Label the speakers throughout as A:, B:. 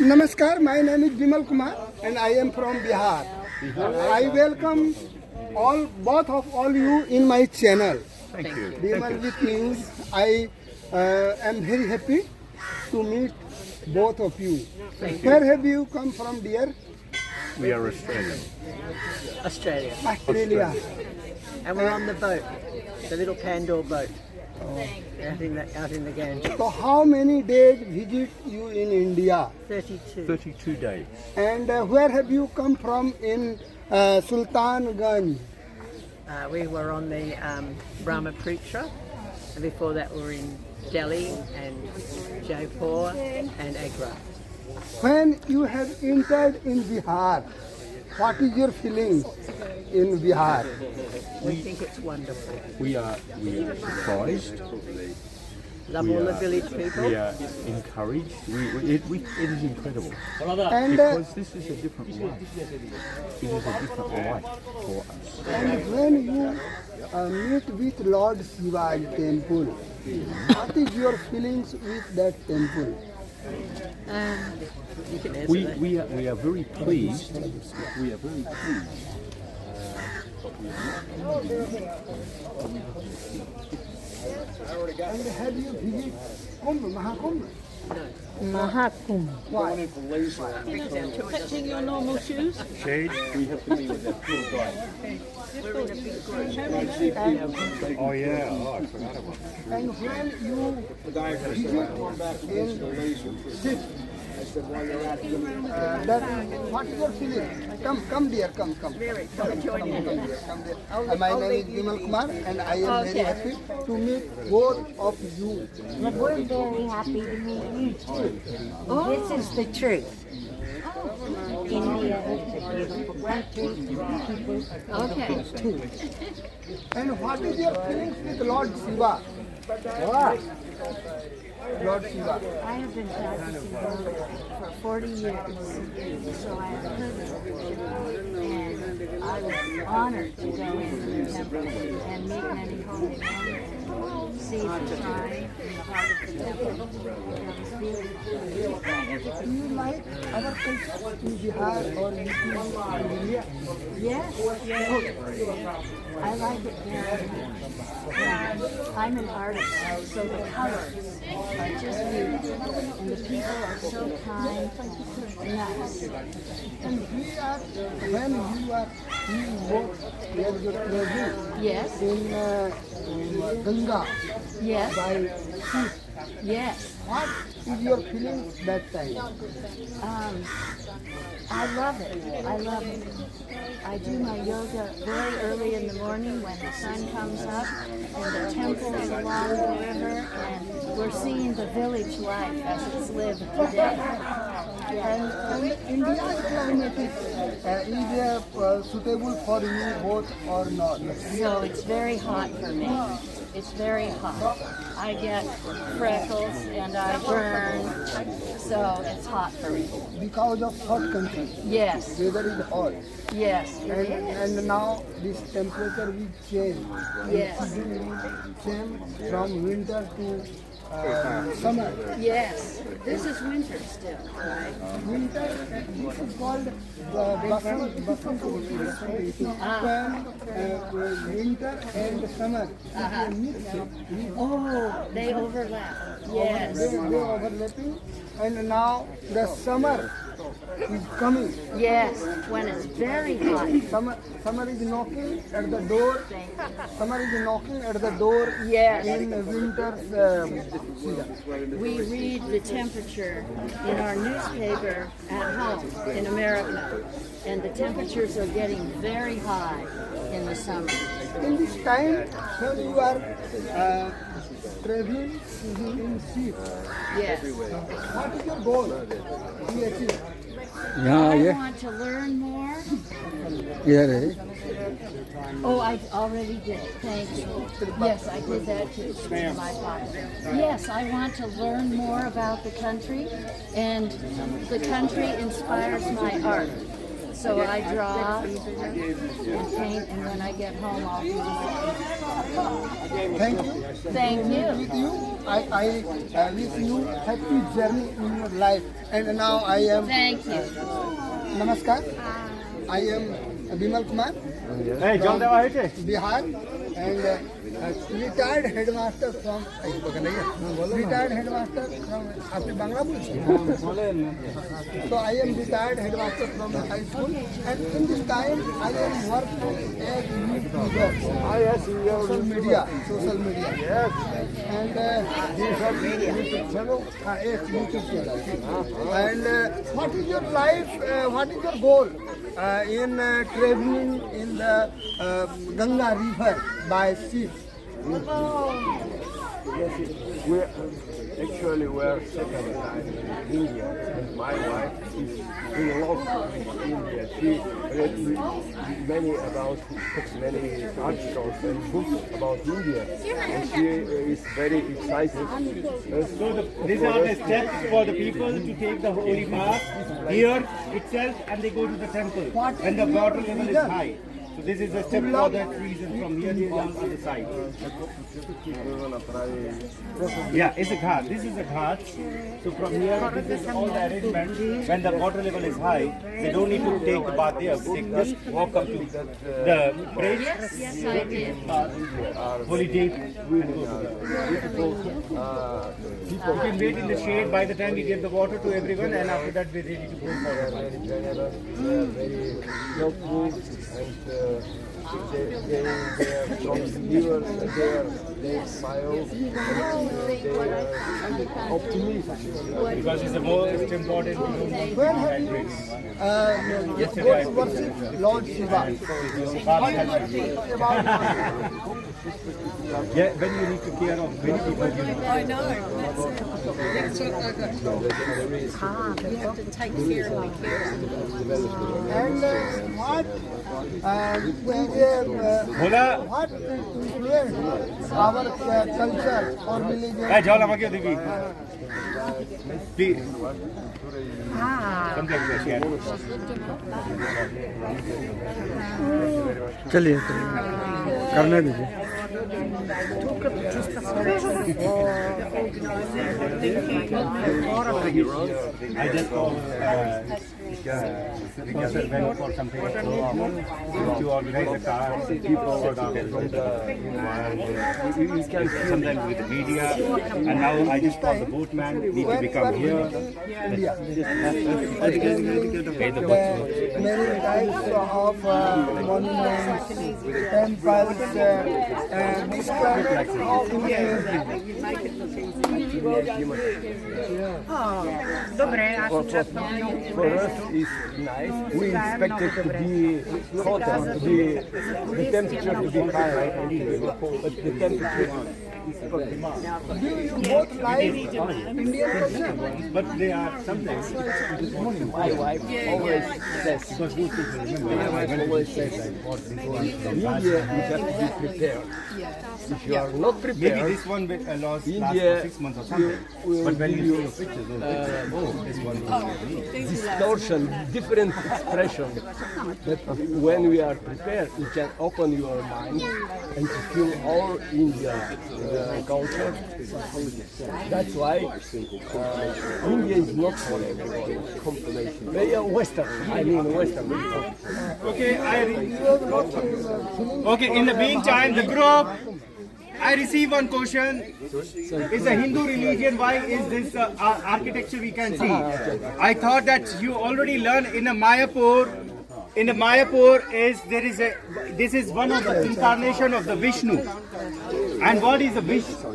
A: Namaskar, my name is Bimal Kumar and I am from Bihar. I welcome both of you in my channel.
B: Thank you.
A: Bimal with News. I am very happy to meet both of you. Where have you come from, dear?
B: We are Australian.
C: Australia.
A: Australia.
C: And we're on the boat, the little Pandora boat, out in the Ganges.
A: So how many days visit you in India?
C: 32.
B: 32 days.
A: And where have you come from in Sultanganj?
C: We were on the Brahmaputra, and before that we were in Delhi and Jaipur and Agra.
A: When you have entered in Bihar, what is your feeling in Bihar?
C: We think it's wonderful.
B: We are surprised.
C: Love all the village people.
B: We are encouraged. It is incredible
A: And
B: because this is a different life. It is a different life for us.
A: and when you meet with Lord Shiva temple, what is your feelings with that temple?
C: You can answer that.
B: We are very pleased. We are very pleased.
A: And have you visited Kumbh, Mahakumbh?
D: Mahakumbh.
A: Why?
D: Touching your normal shoes?
B: Shade, we have to be with that poor guy. Oh yeah, I forgot about that.
A: And when you visit in Sikh, that what is your feeling? Come dear, come. Come dear. My name is Bimal Kumar and I am very happy to meet both of you.
D: We're very happy to meet you too. This is the truth. India is a beautiful country. People
C: Okay.
D: too.
A: And what is your feelings with Lord Shiva? Lord Shiva.
D: I have been practicing yoga for 40 years, so I have heard of it. And I was honored to go into the temple and meet many holy men and see the shrine in the heart of the temple. It was beautiful.
A: Do you like our culture in Bihar or in India?
D: Yes. I like it very much. I'm an artist, so the colors are just beautiful. And the people are so kind and nice.
A: And when you are both present
D: Yes,
A: in Ganga
D: yes,
A: by sea,
D: yes.
A: what is your feeling that time?
D: I love it. I love it. I do my yoga very early in the morning when the sun comes up and the temples along the river, and we're seeing the village life as it's lived today.
A: And India's climate is suitable for you both or not?
D: So it's very hot for me. It's very hot. I get freckles and I burn, so it's hot for me.
A: Because of hot country,
D: Yes,
A: weather is hot.
D: yes, it is.
A: And now this temperature will change.
D: Yes.
A: Season will change from winter to summer.
D: Yes, this is winter still, right?
A: Winter, this is called Basant when winter and summer mix.
D: Oh, they overlap. Yes,
A: They overlapping, and now the summer is coming.
D: yes, when it's very hot.
A: Summer is knocking at the door. Summer is knocking at the door
D: Yes.
A: in winter's season.
D: We read the temperature in our newspaper at home in America, and the temperatures are getting very high in the summer.
A: In this time, when you are traveling in sea,
D: Yes.
A: what is your goal to achieve?
D: I want to learn more. Oh, I already did. Thank you. Yes, I did that too. My father. Yes, I want to learn more about the country, and the country inspires my art. So I draw and paint, and when I get home, I'll do more.
A: Thank you.
D: Thank you.
A: With you, I wish you happy journey in your life. And now I am.
D: Thank you.
A: Namaskar. I am Bimal Kumar from Bihar and retired headmaster from आपने बांग्ला बोली? So I am retired headmaster from the high school, and in this time I am working as YouTuber, social media. Yes. And YouTube channel. Yes, YouTube channel. And what is your life? What is your goal in traveling in the Ganga River by ship?
E: We actually were second time in India, and my wife is in love with India. She read many articles and books about India, and she is very excited.
F: These are the steps for the people to take the holy path here itself, and they go to the temple when the water level is high. So this is a step for that reason from here to the other side. Yeah, it's a ghat. This is a ghat. So from here, this is all the arrangement. When the water level is high, they don't need to take the bath there. They just walk up to the bridge.
D: Yes, I did.
F: Holy day. You can wait in the shade by the time you give the water to everyone, and after that we're ready to go forward.
E: Very generous, very helpful, and they are strong believers, they smile, and they are optimistic.
F: Because it's the most important thing.
A: When have you go to worship Lord Shiva?
F: Yeah, when you need to care of many people, you know.
G: I know. That's what we have to take care of the care.
A: And what influence our culture or religion?
F: Hey, Jawla, Magyo Devi. Please. Something to share.
A: चलिए करने दीजिए.
F: I just called because I went for something to organize a car, people we can sometimes with the media, and now I just called the boatman, need to become here.
A: Many types of monuments, temples, this kind of
E: For us, it's nice. We expected to be hotter, the temperature to be higher, but the temperature
A: Do you both like Indian culture?
F: But they are sometimes.
E: my wife always says, India, you have to be prepared. If you are not
F: Maybe
E: prepared,
F: this one will last for
E: India
F: 6 months or something. But when you see your pictures, this one
E: distortion, different expression. That when we are prepared, we can open your mind and to feel all India culture. That's why India is not for everyone. Compilation. They are Western. I mean Western.
F: Okay, okay. In the meantime, the group. I received one question. It's a Hindu religion. Why is this architecture we can see? I thought that you already learned in a Mayapur. In the Mayapur this is one of the incarnation of the Vishnu. And what is the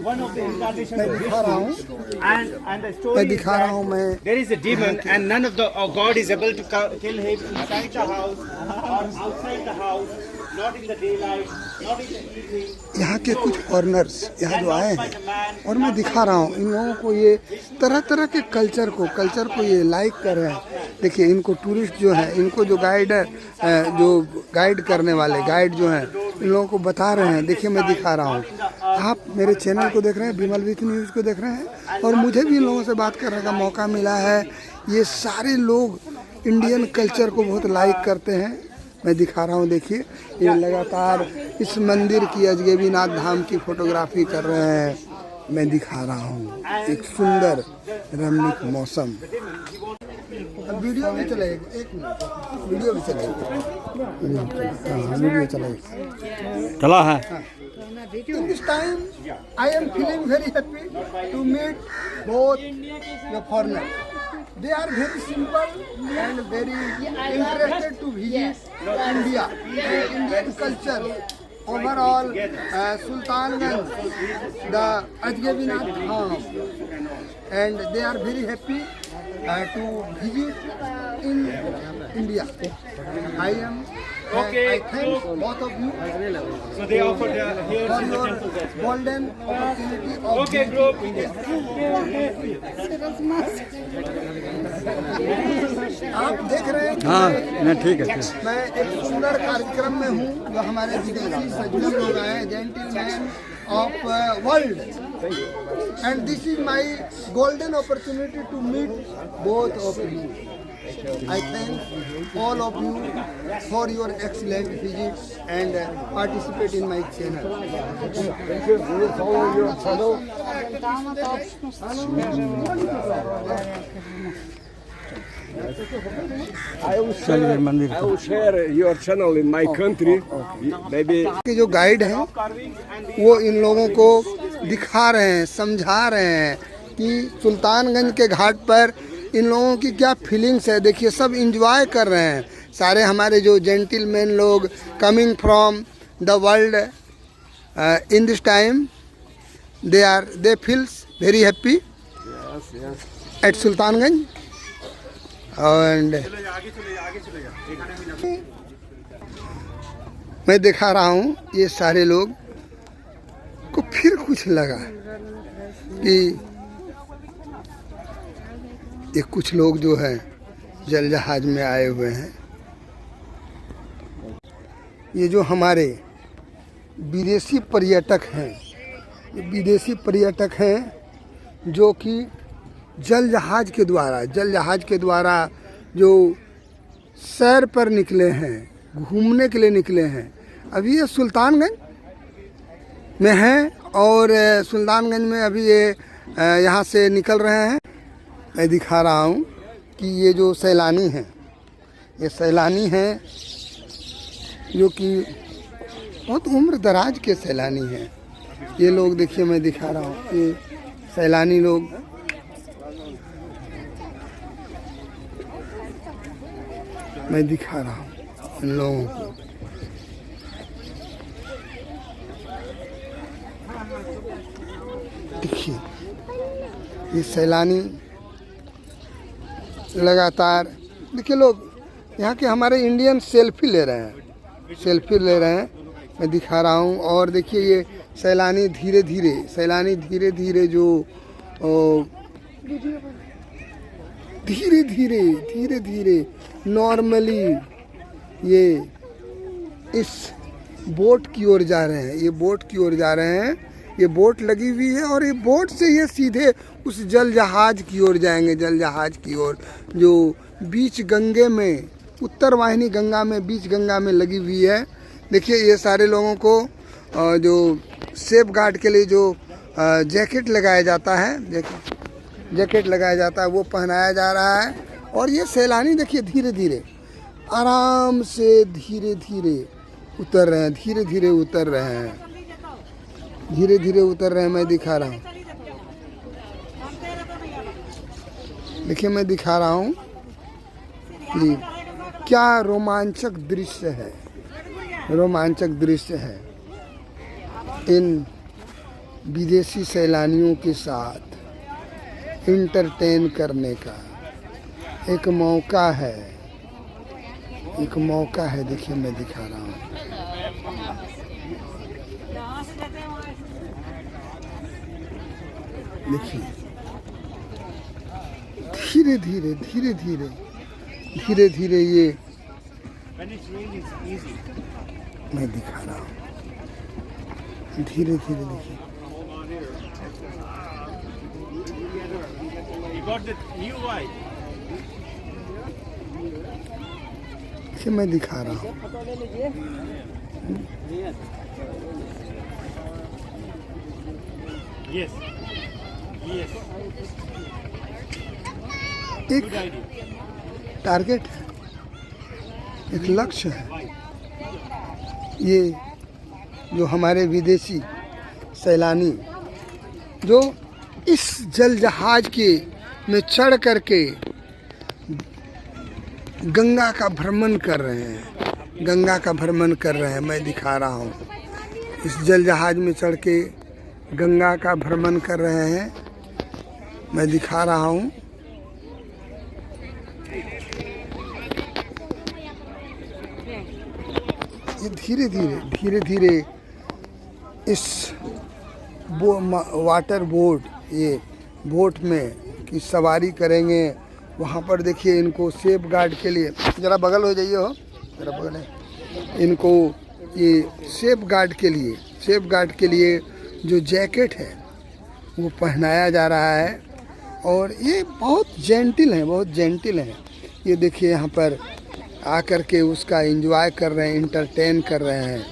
F: one of the incarnation of Vishnu? And the story is that there is a demon and none of the God is able to kill him inside the house or outside the house. Not in the daylight, not in the evening.
A: यहाँ के कुछ foreigners यहाँ जो आए हैं और मैं दिखा रहा हूँ इन लोगों को ये तरह तरह के कल्चर को ये लाइक कर रहे हैं. देखिए इनको टूरिस्ट जो है इनको जो गाइड करने वाले गाइड जो हैं इन लोगों को बता रहे हैं. देखिए मैं दिखा रहा हूँ. आप मेरे चैनल को देख रहे हैं, बिमल विथ न्यूज़ को देख रहे हैं और मुझे भी इन लोगों से बात करने का मौका मिला है. ये सारे लोग इंडियन कल्चर को बहुत लाइक करते हैं। मैं दिखा रहा हूँ, देखिए ये लगातार इस मंदिर की अजगैबीनाथ धाम की फोटोग्राफी कर रहे हैं। मैं दिखा रहा हूँ एक सुंदर रमणीक मौसम। वीडियो भी चलेगा, एक मिनट, वीडियो भी चलेगा, वीडियो चलेगा,
B: चला है।
A: In this time, I am feeling very happy to meet both the foreigners. They are very simple and very interested to visit India and Indian culture. Overall, Sultanganj, the Ajgabinath Dham, and they are very happy to visit in India. I thank both of you
F: So they offered here
A: for
F: in the
A: your
F: temple as well.
A: golden opportunity of
F: Okay,
A: visiting
F: group.
A: India. आप देख रहे हैं कि
B: हाँ नहीं ठीक है, ठीक है।
A: मैं एक सुंदर कार्यक्रम में हूँ जो हमारे विदेशी सज्जन लोग आए, gentleman of world, and this is my golden opportunity to meet both of you. I thank all of you for your excellent visits and participate in my channel.
E: Thank you. We will follow your channel. I will share your channel in my country. Maybe.
A: के जो guide हैं वो इन लोगों को दिखा रहे हैं, समझा रहे हैं कि सुल्तानगंज के घाट पर इन लोगों की क्या फीलिंग्स है। देखिए सब इंजॉय कर रहे हैं, सारे हमारे जो जेंटलमैन लोग coming from the world in this time they feels very happy at Sultanganj. And मैं दिखा रहा हूँ ये सारे लोग को फिर कुछ लगा कि ये कुछ लोग जो हैं जल जहाज में आए हुए हैं. ये जो हमारे विदेशी पर्यटक हैं, ये विदेशी पर्यटक हैं जो कि जल जहाज के द्वारा जो सैर पर निकले हैं, घूमने के लिए निकले हैं. अभी ये सुल्तानगंज में हैं और सुल्तानगंज में अभी ये यहाँ से निकल रहे हैं. मैं दिखा रहा हूँ कि ये जो सैलानी हैं, ये सैलानी हैं जो कि बहुत उम्र दराज के सैलानी हैं. ये लोग देखिए, मैं दिखा रहा हूँ ये सैलानी लोग मैं दिखा रहा हूँ इन लोगों को. देखिए ये सैलानी लगातार, देखिए लोग यहाँ के हमारे इंडियन सेल्फी ले रहे हैं, मैं दिखा रहा हूँ. और देखिए ये सैलानी धीरे धीरे जो धीरे धीरे नॉर्मली ये इस बोट की ओर जा रहे हैं. ये बोट लगी हुई है और ये बोट से ये सीधे उस जल जहाज की ओर जाएंगे, जो बीच गंगे में, उत्तर वाहिनी गंगा में, बीच गंगा में लगी हुई है. देखिए ये सारे लोगों को जो सेफ गार्ड के लिए जो जैकेट लगाया जाता है वो पहनाया जा रहा है. और ये सैलानी देखिए धीरे धीरे आराम से धीरे धीरे उतर रहे हैं. मैं दिखा रहा हूँ, देखिए मैं दिखा रहा हूँ कि क्या रोमांचक दृश्य है इन विदेशी सैलानियों के साथ इंटरटेन करने का. एक मौका है. देखिए मैं दिखा रहा हूँ. देखिए धीरे धीरे ये मैं दिखा रहा हूँ. धीरे देखिए
F: You got the new wife.
A: देखिए मैं दिखा रहा हूँ। एक टारगेट है, एक लक्ष्य है। ये जो हमारे विदेशी सैलानी जो इस जल जहाज के में चढ़ करके गंगा का भ्रमण कर रहे हैं, गंगा का भ्रमण कर रहे हैं, मैं दिखा रहा हूँ। इस जल जहाज में चढ़ के गंगा का भ्रमण कर रहे हैं, मैं दिखा रहा हूँ। ये धीरे धीरे इस वाटर बोट, ये बोट में की सवारी करेंगे। वहाँ पर देखिए इनको सेफ गार्ड के लिए, ज़रा बगल हो जाइए, हो ज़रा बगल है। इनको ये सेफ गार्ड के लिए जो जैकेट है वो पहनाया जा रहा है। और ये बहुत जेंटिल हैं। ये देखिए यहाँ पर आकर के उसका एंजॉय कर रहे हैं, इंटरटेन कर रहे हैं।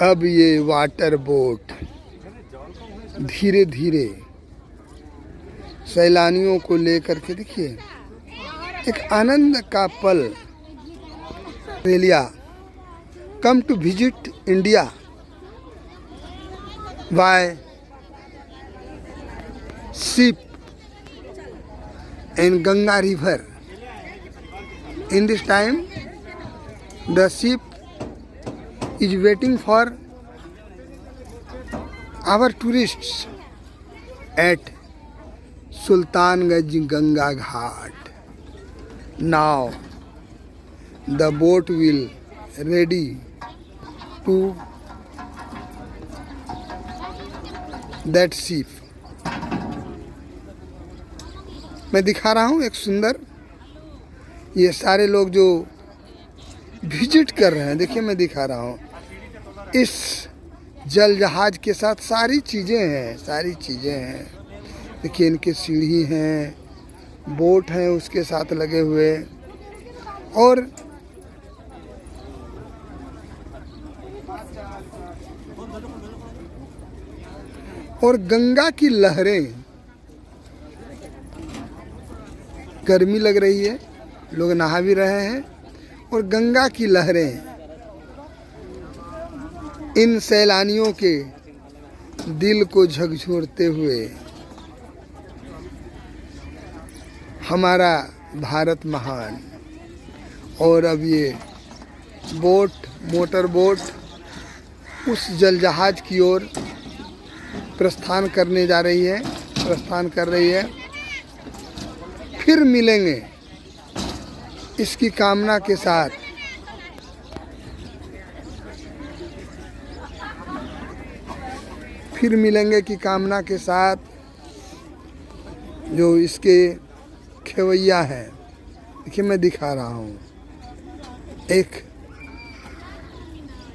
A: अब ये वाटर बोट धीरे धीरे सैलानियों को लेकर के, देखिए एक आनंद का पल। Australia come to visit India by ship in Ganga river. In this time, the ship is waiting for our tourists at Sultanganj Ganga Ghat. Now, the boat will ready to that ship. मैं दिखा रहा हूँ एक सुंदर, ये सारे लोग जो विजिट कर रहे हैं, देखिए मैं दिखा रहा हूँ। इस जल जहाज के साथ सारी चीज़ें हैं। देखिए इनके सीढ़ी हैं, बोट हैं उसके साथ लगे हुए, और गंगा की लहरें। गर्मी लग रही है, लोग नहा भी रहे हैं, और गंगा की लहरें इन सैलानियों के दिल को झकझोरते हुए हमारा भारत महान। और अब ये मोटर बोट उस जल जहाज की ओर प्रस्थान कर रही है। फिर मिलेंगे इसकी कामना के साथ। फिर मिलेंगे की कामना के साथ जो इसके खेवैया हैं। देखिए मैं दिखा रहा हूँ एक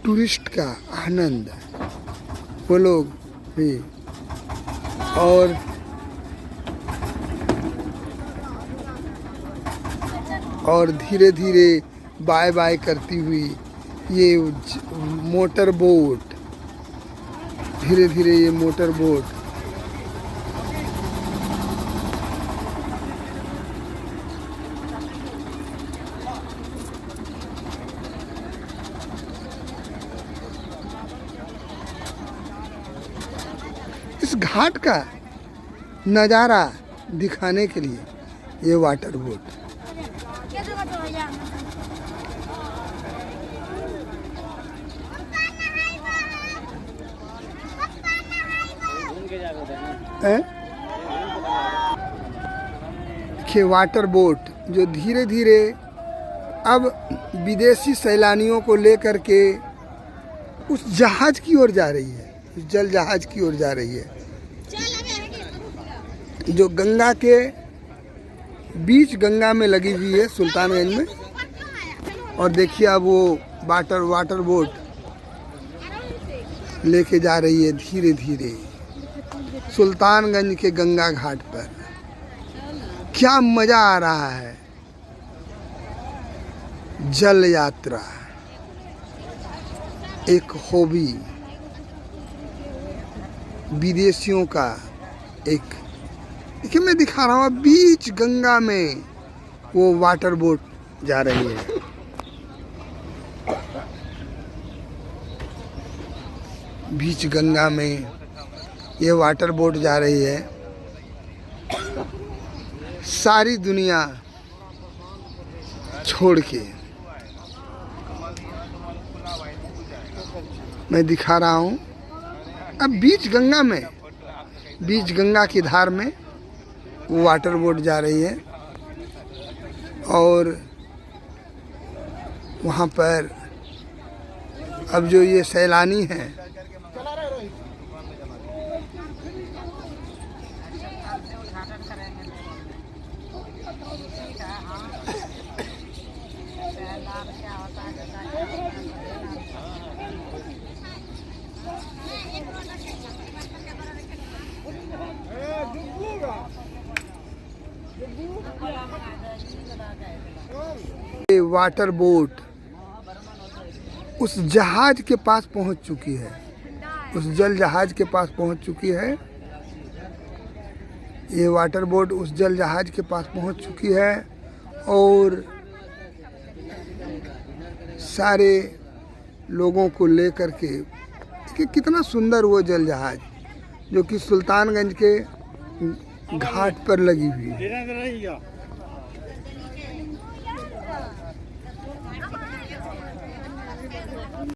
A: टूरिस्ट का आनंद, वो लोग भी। और धीरे धीरे बाय बाय करती हुई ये मोटर बोट, धीरे धीरे ये मोटर बोट इस घाट का नज़ारा दिखाने के लिए ये वाटर बोट। देखिए वाटर बोट जो धीरे धीरे अब विदेशी सैलानियों को लेकर के उस जहाज की ओर जा रही है, उस जल जहाज की ओर जा रही है जो गंगा के बीच गंगा में लगी हुई है, सुल्तानगंज में। और देखिए अब वो वाटर बोट लेके जा रही है धीरे धीरे सुल्तानगंज के गंगा घाट पर। क्या मजा आ रहा है। जल यात्रा एक हॉबी, विदेशियों का एक, देखिए मैं दिखा रहा हूँ बीच गंगा में वो वाटर बोट जा रही है। बीच गंगा में ये वाटर बोट जा रही है। सारी दुनिया छोड़ के मैं दिखा रहा हूँ अब बीच गंगा में, बीच गंगा की धार में वो वाटर बोट जा रही है और वहाँ पर अब जो ये सैलानी हैं ये वाटर बोट उस जहाज के पास पहुंच चुकी है, उस जल जहाज के पास पहुंच चुकी है। ये वाटर बोट उस जल जहाज के पास पहुंच चुकी है और सारे लोगों को लेकर के, कि कितना सुंदर वो जल जहाज जो कि सुल्तानगंज के घाट पर लगी हुई है।